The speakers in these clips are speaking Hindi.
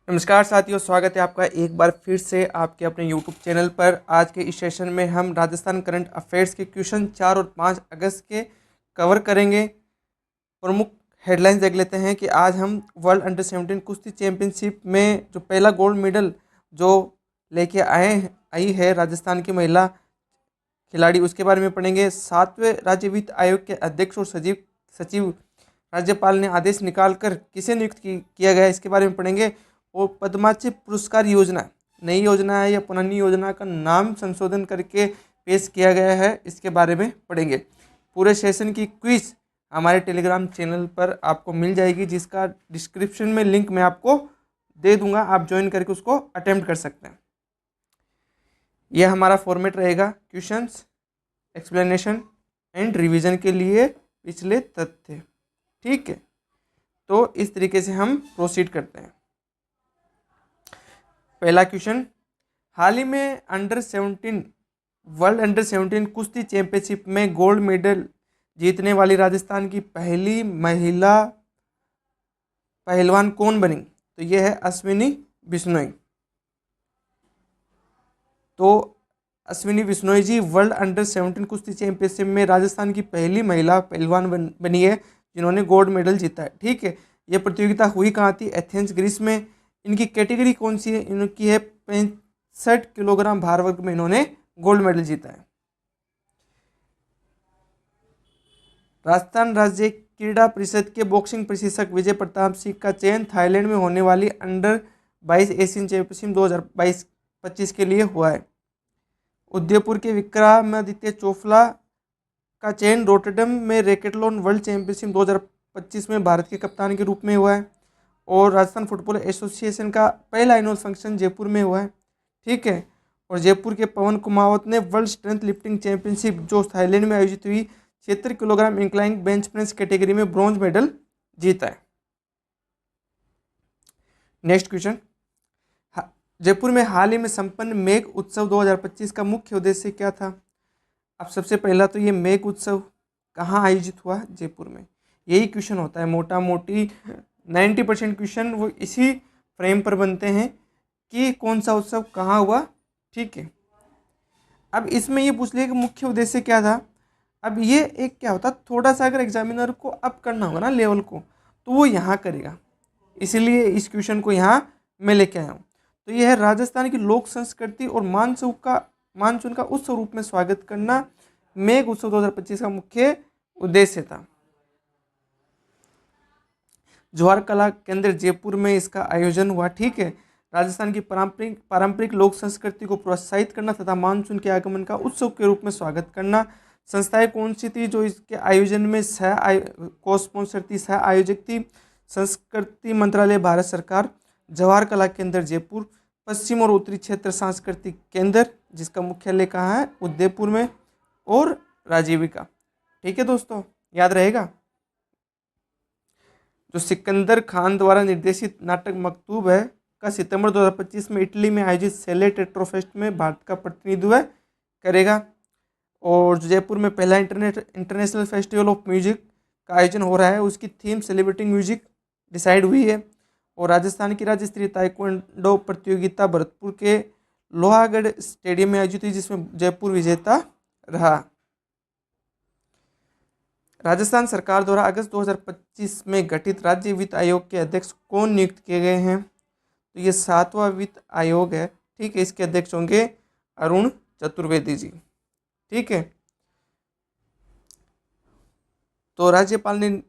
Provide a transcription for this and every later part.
नमस्कार साथियों, स्वागत है आपका एक बार फिर से आपके अपने यूट्यूब चैनल पर। आज के इस सेशन में हम राजस्थान करंट अफेयर्स के क्वेश्चन 4 और 5 अगस्त के कवर करेंगे। प्रमुख हेडलाइंस देख लेते हैं कि आज हम वर्ल्ड अंडर 17 कुश्ती चैंपियनशिप में जो पहला गोल्ड मेडल जो लेके आई है राजस्थान की महिला खिलाड़ी, उसके बारे में पढ़ेंगे। 7वें राज्य वित्त आयोग के अध्यक्ष और सचिव राज्यपाल ने आदेश निकालकर किसे नियुक्त किया गया है, इसके बारे में पढ़ेंगे। और पद्माश्री पुरस्कार योजना नई योजना है या पुरानी योजना का नाम संशोधन करके पेश किया गया है, इसके बारे में पढ़ेंगे। पूरे सेशन की क्विज हमारे टेलीग्राम चैनल पर आपको मिल जाएगी, जिसका डिस्क्रिप्शन में लिंक मैं आपको दे दूंगा, आप ज्वाइन करके उसको अटेम्प्ट कर सकते हैं। यह हमारा फॉर्मेट रहेगा, क्वेश्चंस, एक्सप्लेनेशन एंड रिवीजन के लिए पिछले तथ्य। ठीक है, तो इस तरीके से हम प्रोसीड करते हैं। पहला क्वेश्चन, हाल ही में वर्ल्ड अंडर 17 कुश्ती चैंपियनशिप में गोल्ड मेडल जीतने वाली राजस्थान की पहली महिला पहलवान कौन बनी? तो यह है अश्विनी बिश्नोई। तो अश्विनी बिश्नोई जी वर्ल्ड अंडर 17 कुश्ती चैंपियनशिप में राजस्थान की पहली महिला पहलवान बनी है जिन्होंने गोल्ड मेडल जीता है। ठीक है, यह प्रतियोगिता हुई कहाँ थी? एथेंस, ग्रीस में। इनकी कैटेगरी कौन सी है? इनकी है 65 किलोग्राम भार वर्ग में इन्होंने गोल्ड मेडल जीता है। राजस्थान राज्य क्रीड़ा परिषद के बॉक्सिंग प्रशिक्षक विजय प्रताप सिंह का चयन थाईलैंड में होने वाली अंडर 22 एशियन चैंपियनशिप 2022-25 के लिए हुआ है। उदयपुर के विक्रमादित्य चोपड़ा का चयन रोटरडम में रैकेटलॉन वर्ल्ड चैंपियनशिप 2025 में भारत के कप्तान के रूप में हुआ है। और राजस्थान फुटबॉल एसोसिएशन का पहला एनुअल फंक्शन जयपुर में हुआ है। ठीक है, और जयपुर के पवन कुमावत ने वर्ल्ड स्ट्रेंथ लिफ्टिंग चैंपियनशिप जो थाईलैंड में आयोजित हुई 76 kilogram incline bench press category में ब्रॉन्ज मेडल जीता है। नेक्स्ट क्वेश्चन, जयपुर में हाल ही में संपन्न मेघ उत्सव 2025 का मुख्य उद्देश्य क्या था? अब सबसे पहला तो ये मेघ उत्सव कहाँ आयोजित हुआ? जयपुर में। यही क्वेश्चन होता है, मोटा मोटी 90% क्वेश्चन वो इसी फ्रेम पर बनते हैं कि कौन सा उत्सव कहाँ हुआ। ठीक है, अब इसमें ये पूछ लिया कि मुख्य उद्देश्य क्या था। अब ये एक क्या होता, थोड़ा सा अगर एग्जामिनर को अप करना होगा ना लेवल को, तो वो यहाँ करेगा, इसीलिए इस क्वेश्चन को यहाँ मैं लेके आया हूँ। तो यह है राजस्थान की लोक संस्कृति और मानसून का उत्सव रूप में स्वागत करना मेघ उत्सव 2025 का मुख्य उद्देश्य था। जवाहर कला केंद्र जयपुर में इसका आयोजन हुआ। ठीक है, राजस्थान की पारंपरिक लोक संस्कृति को प्रोत्साहित करना तथा मानसून के आगमन का उत्सव के रूप में स्वागत करना। संस्थाएं कौन सी थी जो इसके आयोजन में सह आयोजक थी? संस्कृति मंत्रालय भारत सरकार, जवाहर कला केंद्र जयपुर, पश्चिम और उत्तरी क्षेत्र सांस्कृतिक केंद्र जिसका मुख्यालय कहाँ है? उदयपुर में, और राजीविका। ठीक है दोस्तों, याद रहेगा। जो सिकंदर खान द्वारा निर्देशित नाटक मकतूब है का सितंबर 2025 में इटली में आयोजित सेले टेट्रोफेस्ट में भारत का प्रतिनिधित्व करेगा। और जयपुर में पहला इंटरनेशनल फेस्टिवल ऑफ म्यूजिक का आयोजन हो रहा है, उसकी थीम सेलिब्रेटिंग म्यूजिक डिसाइड हुई है। और राजस्थान की राज्य स्तरीय ताइक्वांडो प्रतियोगिता भरतपुर के लोहागढ़ स्टेडियम में आयोजित हुई, जिसमें जयपुर विजेता रहा। राजस्थान सरकार द्वारा अगस्त 2025 में गठित राज्य वित्त आयोग के अध्यक्ष कौन नियुक्त किए गए हैं? तो ये 7वां वित्त आयोग है। ठीक है, इसके अध्यक्ष होंगे अरुण चतुर्वेदी जी। ठीक है, तो राज्यपाल ने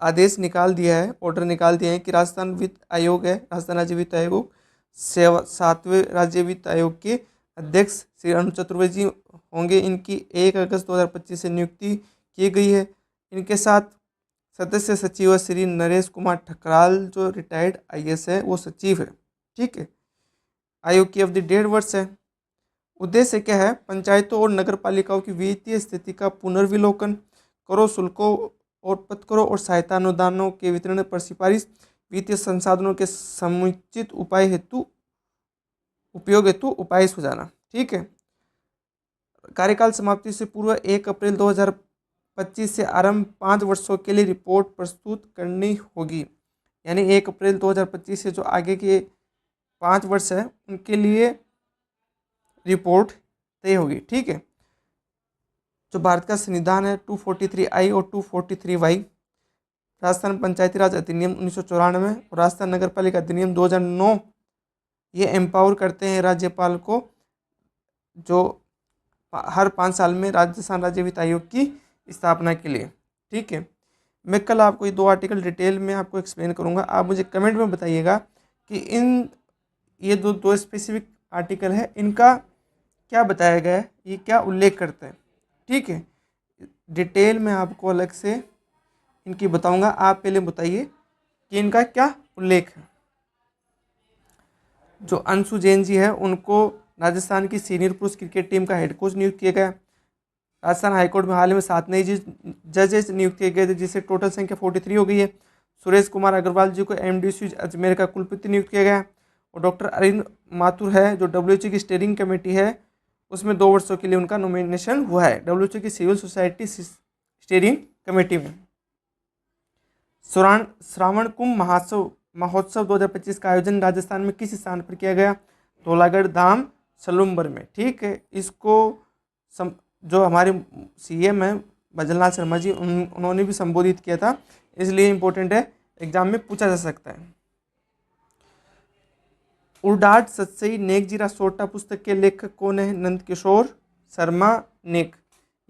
आदेश निकाल दिया है, ऑर्डर निकाल दिया है कि राजस्थान वित्त आयोग है, राजस्थान राज्य वित्त आयोग 7वें राज्य वित्त आयोग के अध्यक्ष श्री अरुण चतुर्वेदी जी होंगे। इनकी 1 अगस्त 2025 से नियुक्ति की गई है। इनके साथ सदस्य सचिव श्री नरेश कुमार ठकराल जो रिटायर्ड IAS है, वो सचिव है। ठीक है, आयोग की अवधि 1.5 वर्ष है। उद्देश्य क्या है? पंचायतों और नगर पालिकाओं की वित्तीय स्थिति का पुनर्विलोकन, करों, शुल्कों और पत्करों और सहायता अनुदानों के वितरण पर सिफारिश, वित्तीय संसाधनों के समुचित उपयोग हेतु उपाय सुझाना। ठीक है, कार्यकाल समाप्ति से पूर्व 1 अप्रैल 2025 से आरंभ 5 वर्षों के लिए रिपोर्ट प्रस्तुत करनी होगी। यानी 1 अप्रैल 2025 से जो आगे के 5 वर्ष है उनके लिए रिपोर्ट तय होगी। ठीक है। जो भारत का संविधान है 243I और 243Y, राजस्थान पंचायती राज अधिनियम 1994 और राजस्थान नगर पालिका अधिनियम 2009 ये एम्पावर करते हैं राज्यपाल को जो हर 5 साल में राजस्थान राज्य वित्त आयोग की स्थापना के लिए। ठीक है। मैं कल आपको ये 2 आर्टिकल डिटेल में आपको एक्सप्लेन करूँगा। आप मुझे कमेंट में बताइएगा कि ये दो स्पेसिफिक आर्टिकल है, इनका क्या बताया गया है, ये क्या उल्लेख करते हैं। ठीक है। डिटेल में आपको अलग से इनकी बताऊंगा। आप पहले बताइए कि इनका क्या उल्लेख है। जो अंशु जैन जी है उनको राजस्थान की सीनियर पुरुष क्रिकेट टीम का हेड कोच नियुक्त किया गया। राजस्थान हाईकोर्ट में हाल ही में 7 नए जजेस नियुक्त किए गए थे, जिससे टोटल संख्या 43 हो गई है। सुरेश कुमार अग्रवाल जी को MDC अजमेर का कुलपति नियुक्त किया गया। और डॉक्टर अरविंद माथुर है जो WHO की स्टीयरिंग कमेटी है उसमें 2 वर्षों के लिए उनका नॉमिनेशन हुआ है WHO की सिविल सोसाइटी स्टीयरिंग कमेटी में। श्रावण कुंभ महोत्सव 2025 का आयोजन राजस्थान में किस स्थान पर किया गया? धौलागढ़ धाम सलूम्बर में। ठीक है। इसको जो हमारे CM है भजनलाल शर्मा जी उन्होंने भी संबोधित किया था, इसलिए इम्पोर्टेंट है, एग्जाम में पूछा जा सकता है। उड़ाट सतसई नेकजीरा सोटा पुस्तक के लेखक कौन है? नंदकिशोर शर्मा नेक।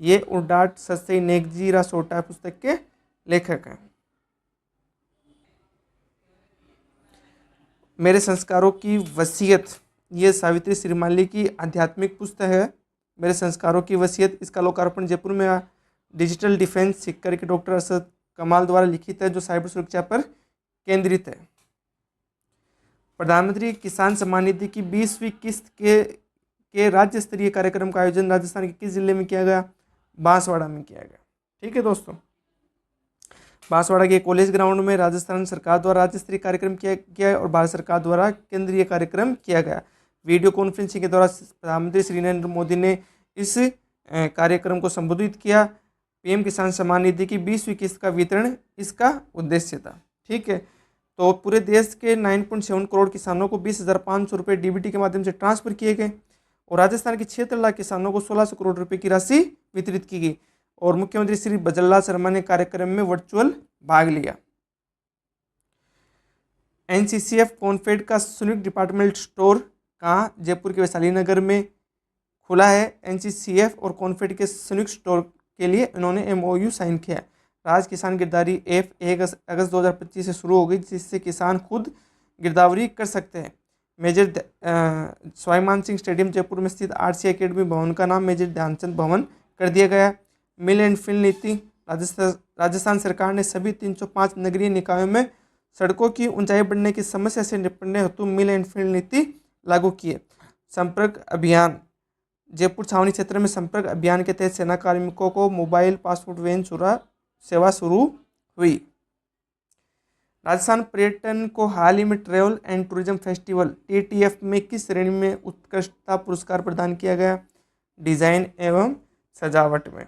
ये उड़ाट सतसई नेकजीरा सोटा पुस्तक के लेखक हैं। मेरे संस्कारों की वसीयत, ये सावित्री श्रीमाली की आध्यात्मिक पुस्तक है। मेरे संस्कारों की वसीयत, इसका लोकार्पण जयपुर में डिजिटल डिफेंस सीखकर के डॉक्टर असद कमाल द्वारा लिखित है, जो साइबर सुरक्षा पर केंद्रित है। प्रधानमंत्री किसान सम्मान निधि की 20वीं किस्त के राज्य स्तरीय कार्यक्रम का आयोजन राजस्थान के किस जिले में किया गया? बांसवाड़ा में किया गया। ठीक है दोस्तों, बांसवाड़ा के कॉलेज ग्राउंड में राजस्थान सरकार द्वारा राज्य स्तरीय कार्यक्रम किया गया और भारत सरकार द्वारा केंद्रीय कार्यक्रम किया गया। वीडियो कॉन्फ्रेंसिंग के दौरान प्रधानमंत्री श्री नरेंद्र मोदी ने इस कार्यक्रम को संबोधित किया। PM किसान सम्मान निधि की 20वीं किस्त का वितरण इसका उद्देश्य था। ठीक है। तो पूरे देश के 9.7 करोड़ किसानों को 20,500 रुपये DBT के माध्यम से ट्रांसफर किए गए और राजस्थान के 76 लाख किसानों को 1600 करोड़ रुपये की राशि वितरित की गई और मुख्यमंत्री श्री भजनलाल शर्मा ने कार्यक्रम में वर्चुअल भाग लिया। NCCF कॉन्फेड का संयुक्त डिपार्टमेंटल स्टोर कहाँ? जयपुर के वैशाली नगर में खुला है। NCCF और कॉन्फेड के संयुक्त स्टोर के लिए इन्होंने MOU साइन किया। राज किसान गिरदावरी ऐप 1 अगस्त 2025 से शुरू हो गई, जिससे किसान खुद गिरदावरी कर सकते हैं। मेजर स्वाभिमान सिंह स्टेडियम जयपुर में स्थित RC एकेडमी भवन का नाम मेजर ध्यानचंद भवन कर दिया गया। मिल एंड फिल नीति, राजस्थान सरकार ने सभी 305 नगरीय निकायों में सड़कों की ऊंचाई बढ़ने की समस्या से निपटने हेतु मिल एंड फिल नीति लागू की है। संपर्क अभियान, जयपुर छावनी क्षेत्र में संपर्क अभियान के तहत सेना कार्मिकों को मोबाइल पासपोर्ट वैन सेवा शुरू हुई। राजस्थान पर्यटन को हाल ही में travel and tourism festival TTF में किस श्रेणी में उत्कृष्टता पुरस्कार प्रदान किया गया? डिजाइन एवं सजावट में।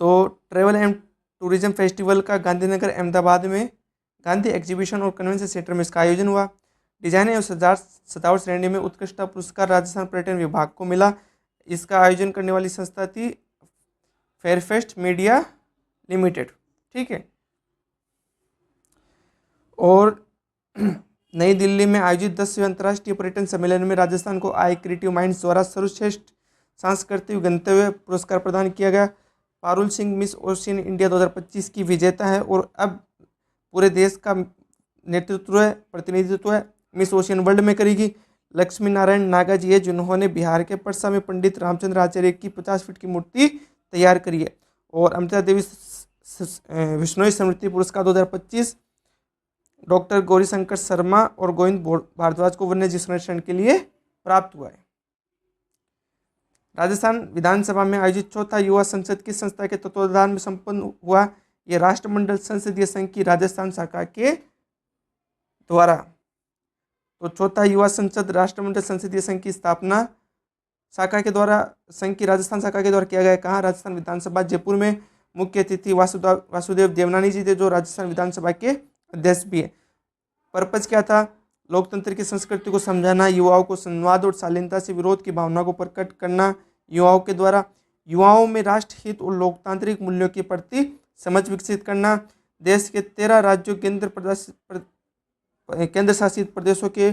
तो ट्रैवल एंड टूरिज्म फेस्टिवल का गांधीनगर अहमदाबाद में गांधी एग्जीबिशन और कन्वेंशन सेंटर में इसका आयोजन हुआ। डिजाइन एवं सजावट श्रेणी में उत्कृष्टता पुरस्कार राजस्थान पर्यटन विभाग को मिला। इसका आयोजन करने वाली संस्था थी फेयरफेस्ट मीडिया लिमिटेड। ठीक है। और नई दिल्ली में आयोजित 10वें अंतर्राष्ट्रीय पर्यटन सम्मेलन में राजस्थान को आई क्रिएटिव माइंड्स द्वारा सर्वश्रेष्ठ सांस्कृतिक गंतव्य पुरस्कार प्रदान किया गया। Parul Singh miss ocean India 2025 की विजेता है और अब पूरे देश का प्रतिनिधित्व मिस ओशियन वर्ल्ड में करेगी। लक्ष्मी नारायण नागा जी है जिन्होंने बिहार के परसा में पंडित रामचंद्र आचार्य की 50 फीट की मूर्ति तैयार करी है। और अमृता देवी विश्नोई स्मृति पुरस्कार 2025 डॉक्टर गौरीशंकर शर्मा और गोविंद भारद्वाज को वन्य जीव संरक्षण के लिए प्राप्त हुआ है। राजस्थान विधानसभा में आयोजित चौथा युवा संसद किस संस्था के तत्वावधान में संपन्न हुआ? यह राष्ट्रमंडल संसदीय संघ की राजस्थान शाखा के द्वारा। तो चौथा युवा संसद राष्ट्रमंडल संसदीय संघ की स्थापना शाखा के द्वारा, संघ की राजस्थान शाखा के द्वारा किया गया। कहाँ? राजस्थान विधानसभा जयपुर में। मुख्य अतिथि वासुदेव देवनानी जी थे जो राजस्थान विधानसभा के उद्देश्य भी है। पर्पज क्या था? लोकतंत्र की संस्कृति को समझाना, युवाओं को संवाद और शालीनता से विरोध की भावना को प्रकट करना, युवाओं के द्वारा युवाओं में राष्ट्र हित और लोकतांत्रिक मूल्यों के प्रति समझ विकसित करना, देश के 13 राज्यों केंद्र शासित प्रदेशों के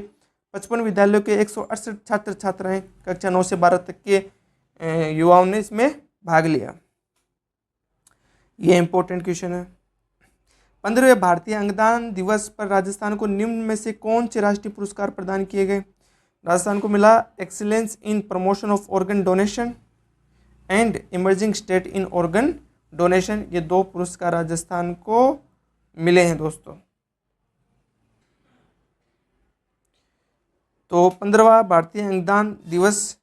55 विद्यालयों के 168 छात्र छात्राएं कक्षा 9 से 12 तक के युवाओं ने इसमें भाग लिया। ये इंपॉर्टेंट क्वेश्चन है। 15वें भारतीय अंगदान दिवस पर राजस्थान को निम्न में से कौन से राष्ट्रीय पुरस्कार प्रदान किए गए? राजस्थान को मिला excellence in promotion of organ donation and emerging state in organ donation. ये 2 पुरस्कार राजस्थान को मिले हैं दोस्तों। तो 15वां भारतीय अंगदान दिवस,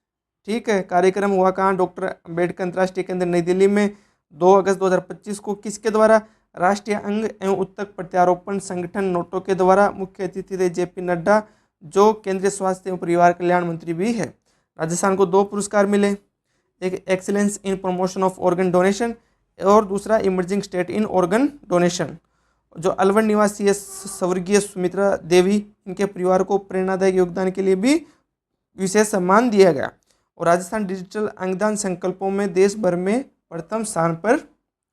ठीक है, कार्यक्रम हुआ कहाँ? डॉक्टर अंबेडकर अंतर्राष्ट्रीय केंद्र नई दिल्ली में 2 अगस्त 2025 को। किसके द्वारा? राष्ट्रीय अंग एवं उत्तक प्रत्यारोपण संगठन नोटो के द्वारा। मुख्य अतिथि थे JP नड्डा, जो केंद्रीय स्वास्थ्य एवं परिवार कल्याण मंत्री भी है। राजस्थान को 2 पुरस्कार मिले, एक excellence in promotion of organ donation और दूसरा emerging state in organ donation. जो अलवर निवासी है स्वर्गीय सुमित्रा देवी, इनके परिवार को प्रेरणादायक योगदान के लिए भी विशेष सम्मान दिया गया। और राजस्थान डिजिटल अंगदान संकल्पों में देश भर में प्रथम स्थान पर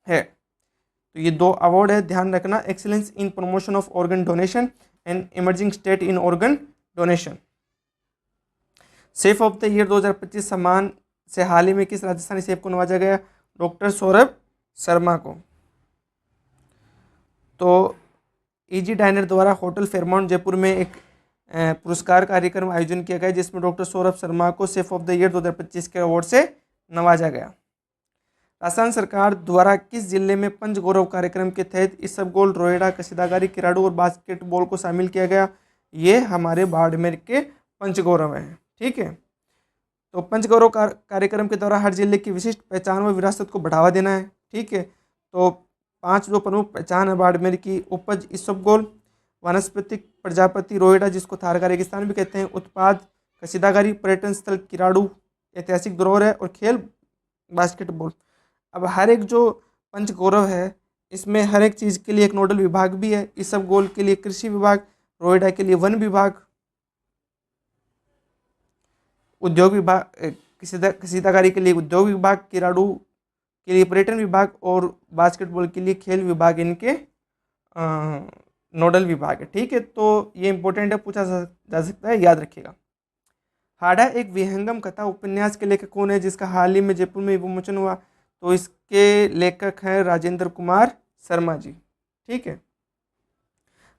है। तो ये 2 अवार्ड है, ध्यान रखना, excellence in promotion of organ donation and emerging state in organ donation. Safe of the year 2025 सम्मान से हाल ही में किस राजस्थानी सेफ को नवाजा गया? डॉक्टर सौरभ शर्मा को। तो इजी डाइनर द्वारा होटल फेयरमाउंट जयपुर में एक पुरस्कार कार्यक्रम आयोजन किया गया, जिसमें डॉक्टर सौरभ शर्मा को सेफ ऑफ द ईयर 2025 के अवार्ड से नवाजा गया। राजस्थान सरकार द्वारा किस जिले में पंच गौरव कार्यक्रम के तहत इसबगोल, रोएडा, कसीदाकारी, किराड़ू और बास्केटबॉल को शामिल किया गया? ये हमारे बाड़मेर के पंच गौरव हैं, ठीक है। तो पंच गौरव कार्यक्रम के द्वारा हर जिले की विशिष्ट पहचान व विरासत को बढ़ावा देना है, ठीक है। तो 5 जो प्रमुख पहचान है बाड़मेर की: उपज इसबगोल, वानस्पतिक प्रजापति रोएडा जिसको थारका रेगिस्तान भी कहते हैं, उत्पाद कसीदाकारी, पर्यटन स्थल किराड़ू, ऐतिहासिक धरोहर है, और खेल बास्केटबॉल। अब हर एक जो पंच गौरव है इसमें हर एक चीज़ के लिए एक नोडल विभाग भी है। इसबगोल के लिए कृषि विभाग, रोएडा के लिए वन विभाग, उद्योग विभाग, कसीदाकारी के लिए उद्योग विभाग, किराड़ू के लिए पर्यटन विभाग और बास्केटबॉल के लिए खेल विभाग इनके नोडल विभाग है, ठीक है। तो ये इंपॉर्टेंट है, पूछा जा सकता है, याद रखिएगा। हाड़ा एक विहंगम कथा उपन्यास के लेखक कौन है, जिसका हाल ही में जयपुर में विमोचन हुआ? तो इसके लेखक हैं राजेंद्र कुमार शर्मा जी, ठीक है।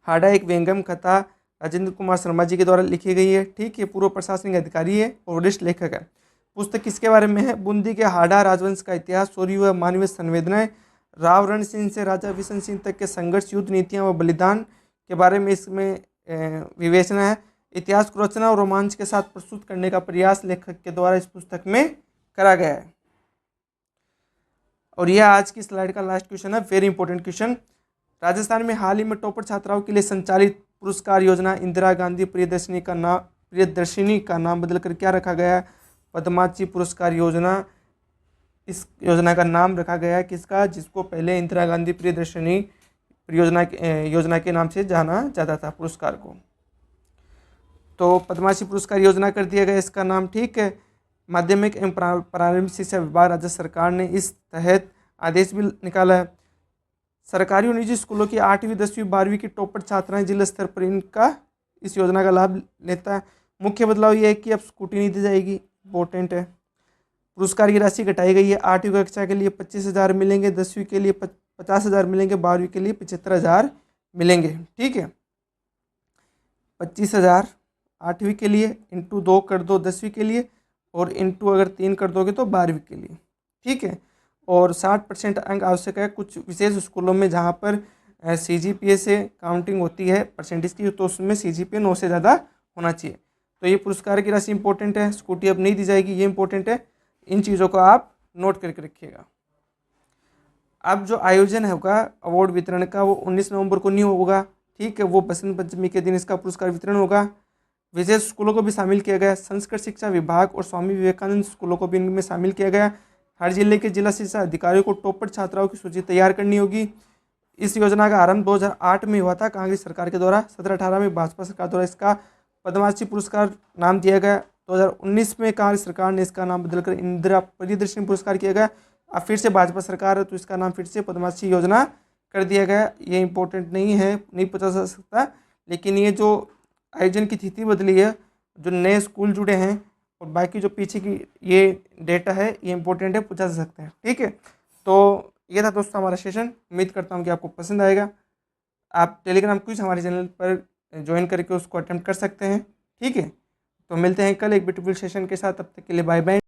हाड़ा एक विहंगम कथा राजेंद्र कुमार शर्मा जी के द्वारा लिखी गई है, ठीक है। पूर्व प्रशासनिक अधिकारी है और वरिष्ठ लेखक है। पुस्तक किसके बारे में है? बूंदी के हाड़ा राजवंश का इतिहास, शौर्य व मानवीय संवेदनाएं, राव रण सिंह से राजा बिशन सिंह तक के संघर्ष, युद्ध नीतियाँ व बलिदान के बारे में इसमें विवेचना है। इतिहास को रचना और रोमांच के साथ प्रस्तुत करने का प्रयास लेखक के द्वारा इस पुस्तक में करा गया है। और यह आज की स्लाइड का लास्ट क्वेश्चन है, वेरी इंपॉर्टेंट क्वेश्चन। राजस्थान में हाल ही में टॉपर छात्राओं के लिए संचालित पुरस्कार योजना इंदिरा गांधी प्रियदर्शिनी का नाम बदलकर क्या रखा गया? पद्माची पुरस्कार योजना। इस योजना का नाम रखा गया है किसका? जिसको पहले इंदिरा गांधी प्रियदर्शिनी योजना के नाम से जाना जाता था पुरस्कार को। तो पद्माश्री पुरस्कार योजना कर दिया गया इसका नाम, ठीक है। माध्यमिक एवं प्रारंभिक शिक्षा विभाग राज्य सरकार ने इस तहत आदेश भी निकाला है। सरकारी और निजी स्कूलों की 8वीं 10वीं 12वीं की टॉपर छात्राएं जिला स्तर पर इस योजना का लाभ लेता है। मुख्य बदलाव यह है कि अब स्कूटी नहीं दी जाएगी, इंपॉर्टेंट है। पुरस्कार की राशि घटाई गई है। 8वीं कक्षा के लिए 25,000 मिलेंगे, 10वीं के लिए 50,000 मिलेंगे, 12वीं के लिए 75,000 मिलेंगे, ठीक है। 25,000 8वीं के लिए, इंटू 2 कर दो 10वीं के लिए, और इंटू अगर 3 कर दोगे तो 12वीं के लिए, ठीक है। और 60% अंक आवश्यक है। कुछ विशेष स्कूलों में जहाँ पर CGPA से काउंटिंग होती है परसेंटेज की, तो उसमें CGPA 9 से ज़्यादा होना चाहिए। तो ये पुरस्कार की राशि इंपॉर्टेंट है। स्कूटी अब नहीं दी जाएगी, ये इंपॉर्टेंट है। इन चीज़ों को आप नोट करके रखिएगा। अब जो आयोजन होगा अवार्ड वितरण का, वो 19 नवंबर को नहीं होगा, ठीक है। वो बसंत पंचमी के दिन इसका पुरस्कार वितरण होगा। विशेष स्कूलों को भी शामिल किया गया। संस्कृत शिक्षा विभाग और स्वामी विवेकानंद स्कूलों को भी इनमें शामिल किया गया। हर जिले के जिला शिक्षा अधिकारियों को टॉपर छात्राओं की सूची तैयार करनी होगी। इस योजना का आरंभ 2008 में हुआ था कांग्रेस सरकार के द्वारा। 17-18 में भाजपा सरकार द्वारा इसका पद्मश्री पुरस्कार नाम दिया गया। 2019 में कांग्रेस सरकार ने इसका नाम बदलकर इंदिरा प्रियदर्शनी पुरस्कार किया गया। अब फिर से भाजपा सरकार है तो इसका नाम फिर से पद्मश्री योजना कर दिया गया। ये इंपॉर्टेंट नहीं है, नहीं पता चल सकता, लेकिन ये जो आयोजन की तिथि बदली है, जो नए स्कूल जुड़े हैं और बाकी जो पीछे की ये डेटा है ये इंपॉर्टेंट है, पूछा जा सकता है। ठीक है, तो ये था दोस्तों हमारा सेशन। उम्मीद करता हूँ कि आपको पसंद आएगा। आप टेलीग्राम क्विज हमारे चैनल पर ज्वाइन करके उसको अटेम्प्ट कर सकते हैं। ठीक है, तो मिलते हैं कल एक ब्यूटीफुल सेशन के साथ। तब तक के लिए बाय बाय।